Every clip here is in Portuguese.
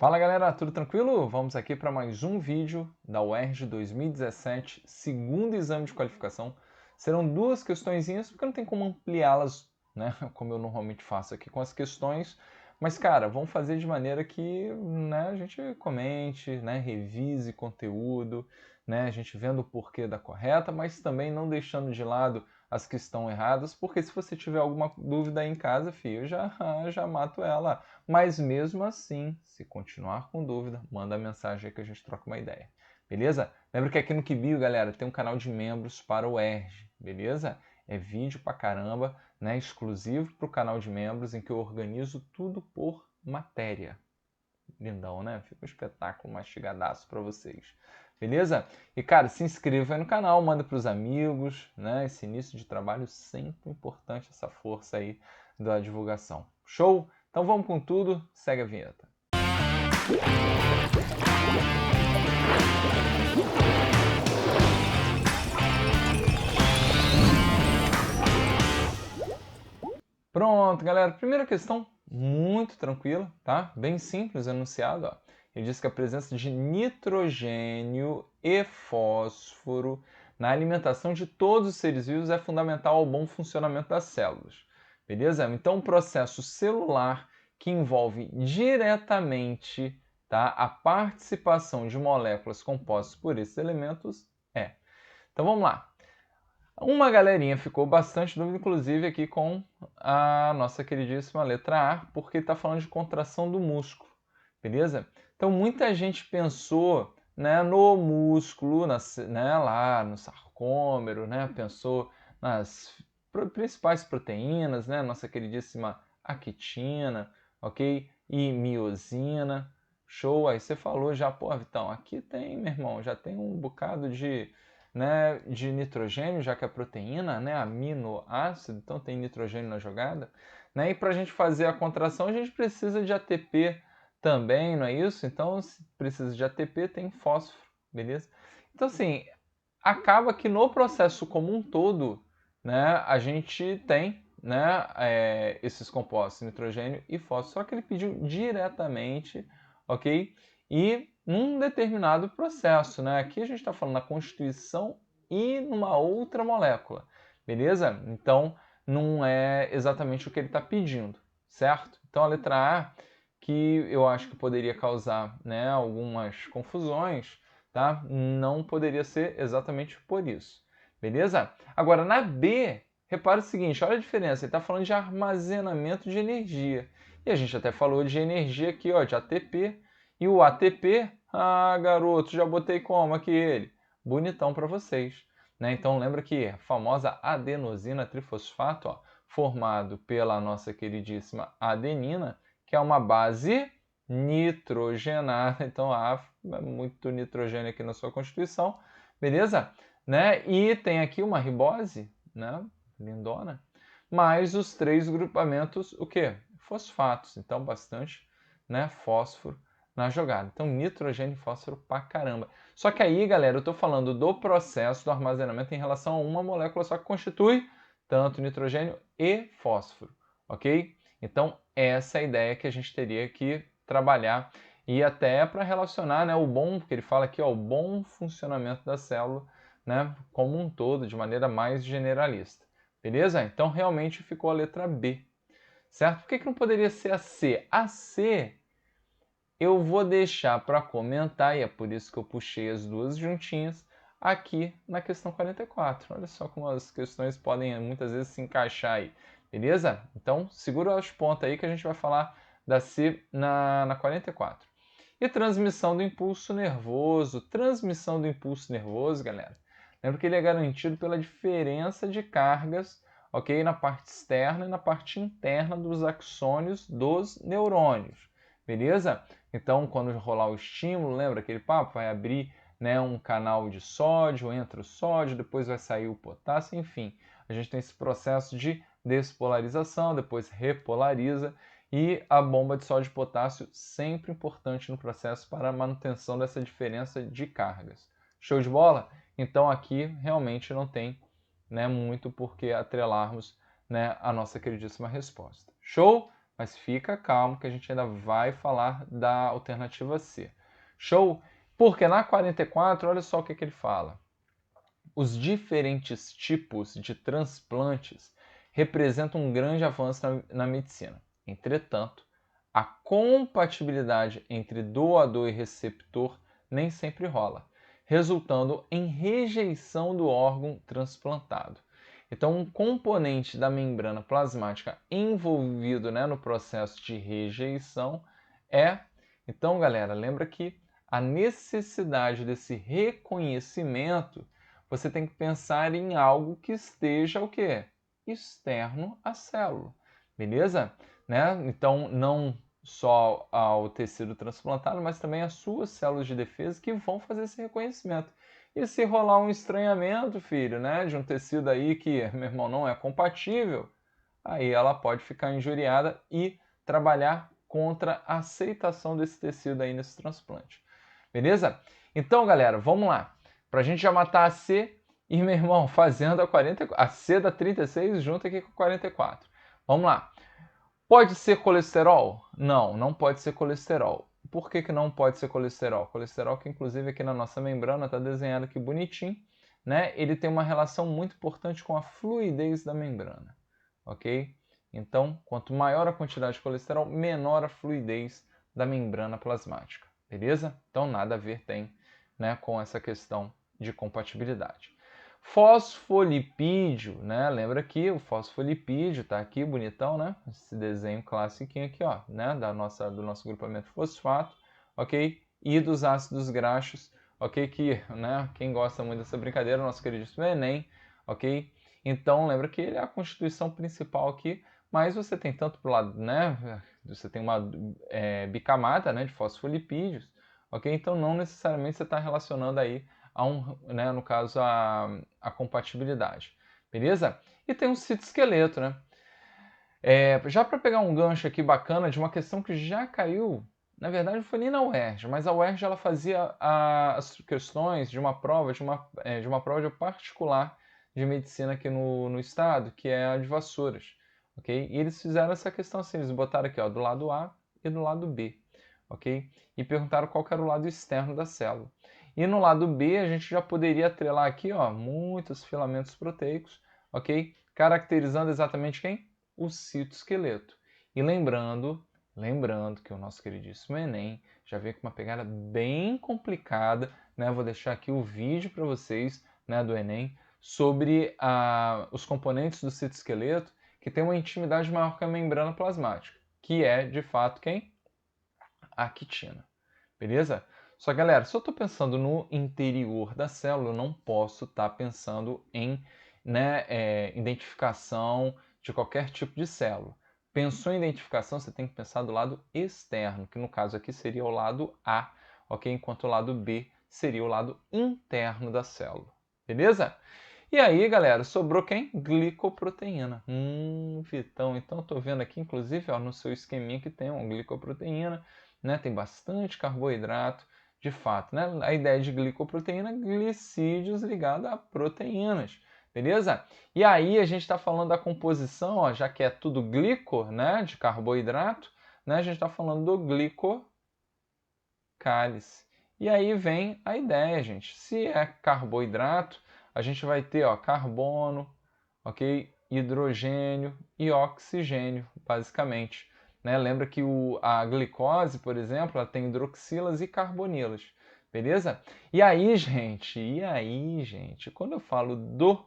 Fala galera, tudo tranquilo? Vamos aqui para mais um vídeo da UERJ 2017, segundo exame de qualificação. Serão duas questõezinhas, porque não tem como ampliá-las, né, como eu normalmente faço aqui com as questões. Mas cara, vamos fazer de maneira que, né, a gente comente, né, revise conteúdo, né, a gente vendo o porquê da correta, mas também não deixando de lado as que estão erradas, porque se você tiver alguma dúvida aí em casa, filho, eu já mato ela. Mas mesmo assim, se continuar com dúvida, manda mensagem aí que a gente troca uma ideia. Beleza? Lembra que aqui no Kibio, galera, tem um canal de membros para o ERJ, beleza? É vídeo pra caramba, né? Exclusivo para o canal de membros, em que eu organizo tudo por matéria. Lindão, né? Fica um espetáculo mastigadaço para vocês. Beleza? E, cara, se inscreva aí no canal, manda para os amigos, né? Esse início de trabalho sempre importante, essa força aí da divulgação. Show? Então vamos com tudo, segue a vinheta. Pronto, galera. Primeira questão, muito tranquila, tá? Bem simples, enunciado, ó. Ele diz que a presença de nitrogênio e fósforo na alimentação de todos os seres vivos é fundamental ao bom funcionamento das células. Beleza? Então, um processo celular que envolve diretamente, tá, a participação de moléculas compostas por esses elementos é. Então, vamos lá. Uma galerinha ficou bastante dúvida, inclusive aqui com a nossa queridíssima letra A, porque está falando de contração do músculo, beleza? Então muita gente pensou, né, no músculo, né, lá no sarcômero, né, pensou nas principais proteínas, né, nossa queridíssima actina, ok? E miosina, show? Aí você falou já, pô, Vitão, aqui tem, meu irmão, já tem um bocado de, né, de nitrogênio, já que é proteína, né, aminoácido, então tem nitrogênio na jogada, né, e para a gente fazer a contração a gente precisa de ATP também, não é isso? Então, se precisa de ATP, tem fósforo, beleza? Então, assim, acaba que no processo como um todo, né, a gente tem, né, esses compostos, nitrogênio e fósforo, só que ele pediu diretamente, ok? E num determinado processo, né? Aqui a gente está falando na constituição e numa outra molécula, beleza? Então não é exatamente o que ele está pedindo, certo? Então a letra A, que eu acho que poderia causar, né, algumas confusões, tá? Não poderia ser exatamente por isso, beleza? Agora na B, repara o seguinte, olha a diferença, ele está falando de armazenamento de energia. E a gente até falou de energia aqui, ó, de ATP. E o ATP, garoto, já botei como aqui ele? Bonitão para vocês. Né? Então lembra que a famosa adenosina trifosfato, ó, formado pela nossa queridíssima adenina, que é uma base nitrogenada. Então há muito nitrogênio aqui na sua constituição, beleza? Né? E tem aqui uma ribose, né? Lindona. Mais os três grupamentos, o quê? Fosfatos. Então bastante, né, fósforo na jogada. Então, nitrogênio e fósforo pra caramba. Só que aí, galera, eu estou falando do processo do armazenamento em relação a uma molécula só que constitui tanto nitrogênio e fósforo, ok? Então, essa é a ideia que a gente teria que trabalhar e até para relacionar, né, o bom, porque ele fala aqui, ó, o bom funcionamento da célula, né, como um todo, de maneira mais generalista. Beleza? Então, realmente ficou a letra B, certo? Por que não poderia ser a C? A C eu vou deixar para comentar, e é por isso que eu puxei as duas juntinhas, aqui na questão 44. Olha só como as questões podem muitas vezes se encaixar aí, beleza? Então, segura os pontos aí que a gente vai falar da C na 44. E transmissão do impulso nervoso. Transmissão do impulso nervoso, galera. Lembra que ele é garantido pela diferença de cargas, ok? Na parte externa e na parte interna dos axônios dos neurônios, beleza? Então, quando rolar o estímulo, lembra aquele papo? Vai abrir, né, um canal de sódio, entra o sódio, depois vai sair o potássio, enfim. A gente tem esse processo de despolarização, depois repolariza, e a bomba de sódio e potássio sempre importante no processo para a manutenção dessa diferença de cargas. Show de bola? Então aqui realmente não tem, né, muito por que atrelarmos, né, a nossa queridíssima resposta. Show? mas fica calmo que a gente ainda vai falar da alternativa C. Show? Porque na 44, olha só o que ele fala. Os diferentes tipos de transplantes representam um grande avanço na medicina. Entretanto, a compatibilidade entre doador e receptor nem sempre rola, resultando em rejeição do órgão transplantado. Então, um componente da membrana plasmática envolvido, né, no processo de rejeição é... Então, galera, lembra que a necessidade desse reconhecimento, você tem que pensar em algo que esteja o quê? Externo à célula, beleza? Né? Então, não só ao tecido transplantado, mas também as suas células de defesa que vão fazer esse reconhecimento. E se rolar um estranhamento, filho, né, de um tecido aí que, meu irmão, não é compatível, aí ela pode ficar injuriada e trabalhar contra a aceitação desse tecido aí nesse transplante. Beleza? Então, galera, vamos lá. Para a gente já matar a C e, meu irmão, fazendo a C da 36 junto aqui com a 44. Vamos lá. Pode ser colesterol? Não, não pode ser colesterol. Por que não pode ser colesterol? Colesterol que, inclusive, aqui na nossa membrana está desenhado aqui bonitinho, né? Ele tem uma relação muito importante com a fluidez da membrana, ok? Então, quanto maior a quantidade de colesterol, menor a fluidez da membrana plasmática, beleza? Então, nada a ver tem, né, com essa questão de compatibilidade. Fosfolipídio, né? Lembra que o fosfolipídio está aqui bonitão, né? Esse desenho classiquinho aqui, ó, né? Do nosso grupamento fosfato, ok? E dos ácidos graxos, ok? Que, né? Quem gosta muito dessa brincadeira, o nosso queridíssimo Enem, ok? Então, lembra que ele é a constituição principal aqui, mas você tem tanto para o lado, né? Você tem uma bicamada, né? De fosfolipídios, ok? Então, não necessariamente você está relacionando aí né, no caso, a compatibilidade. Beleza? E tem um citoesqueleto, né? Já para pegar um gancho aqui bacana de uma questão que já caiu, na verdade não foi nem na UERJ, mas a UERJ ela fazia as questões de uma prova, de uma prova de particular de medicina aqui no estado, que é a de Vassouras. Ok? E eles fizeram essa questão assim, eles botaram aqui ó, do lado A e do lado B. Ok? E perguntaram qual que era o lado externo da célula. E no lado B, a gente já poderia atrelar aqui, ó, muitos filamentos proteicos, ok? Caracterizando exatamente quem? O citoesqueleto. E lembrando que o nosso queridíssimo Enem já veio com uma pegada bem complicada, né? Vou deixar aqui o vídeo para vocês, né, do Enem, sobre os componentes do citoesqueleto que tem uma intimidade maior com a membrana plasmática, que é, de fato, quem? A quitina. Beleza? Só que, galera, se eu estou pensando no interior da célula, eu não posso estar pensando em, né, identificação de qualquer tipo de célula. Pensou em identificação, você tem que pensar do lado externo, que no caso aqui seria o lado A, ok? Enquanto o lado B seria o lado interno da célula. Beleza? E aí, galera, sobrou quem? Glicoproteína. Vitão, então eu tô vendo aqui, inclusive, ó, no seu esqueminha que tem uma glicoproteína, né? Tem bastante carboidrato, de fato, né? A ideia de glicoproteína, glicídios ligados a proteínas, beleza? E aí a gente está falando da composição, ó, já que é tudo glico, né? De carboidrato, né? A gente está falando do glicocálice. E aí vem a ideia, gente. Se é carboidrato, a gente vai ter ó, carbono, ok? Hidrogênio e oxigênio, basicamente. Né? Lembra que a glicose, por exemplo, ela tem hidroxilas e carbonilas, beleza? E aí, gente, quando eu falo do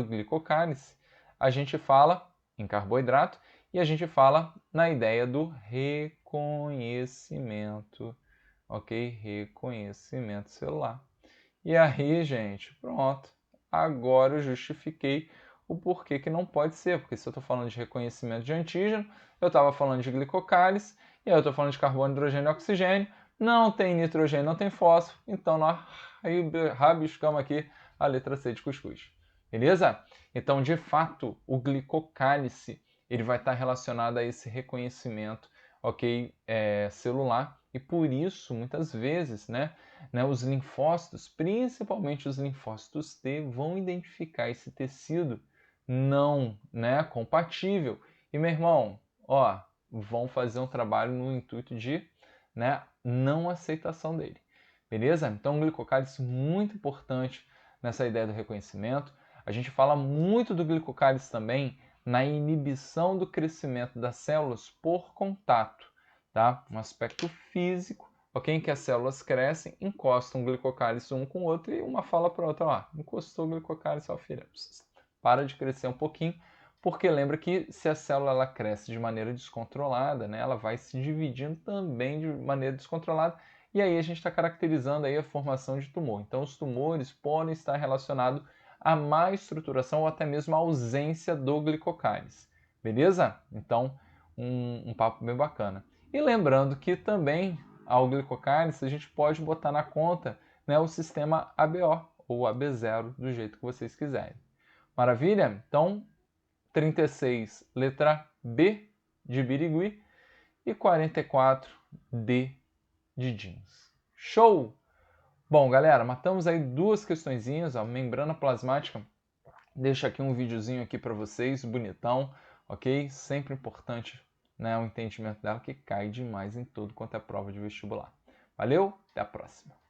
glicocálice, a gente fala em carboidrato e a gente fala na ideia do reconhecimento, ok? Reconhecimento celular. E aí, gente, pronto. Agora eu justifiquei o porquê que não pode ser. Porque se eu estou falando de reconhecimento de antígeno, eu estava falando de glicocálice, e aí eu estou falando de carbono, hidrogênio e oxigênio. Não tem nitrogênio, não tem fósforo. Então nós rabiscamos aqui a letra C de cuscuz. Beleza? Então, de fato, o glicocálice ele vai estar relacionado a esse reconhecimento, ok, celular. E por isso, muitas vezes, né, os linfócitos, principalmente os linfócitos T, vão identificar esse tecido não, né, compatível. E, meu irmão, ó, vão fazer um trabalho no intuito de, né, não aceitação dele. Beleza? Então, o glicocálise é muito importante nessa ideia do reconhecimento. A gente fala muito do glicocálise também na inibição do crescimento das células por contato, tá? Um aspecto físico, ok? Em que as células crescem, encostam o glicocálise um com o outro e uma fala para a outra, ó, encostou o glicocálise, ó, filha, para de crescer um pouquinho, porque lembra que se a célula ela cresce de maneira descontrolada, né, ela vai se dividindo também de maneira descontrolada, e aí a gente está caracterizando aí a formação de tumor. Então, os tumores podem estar relacionados a má estruturação ou até mesmo a ausência do glicocálise. Beleza? Então, um papo bem bacana. E lembrando que também ao glicocálise a gente pode botar na conta, né, o sistema ABO ou AB0, do jeito que vocês quiserem. Maravilha? Então, 36, letra B de Birigui e 44, D de jeans. Show! Bom, galera, matamos aí duas questõezinhas, ó, membrana plasmática. Deixo aqui um videozinho aqui para vocês, bonitão, ok? Sempre importante, né, o entendimento dela, que cai demais em tudo quanto é prova de vestibular. Valeu, até a próxima!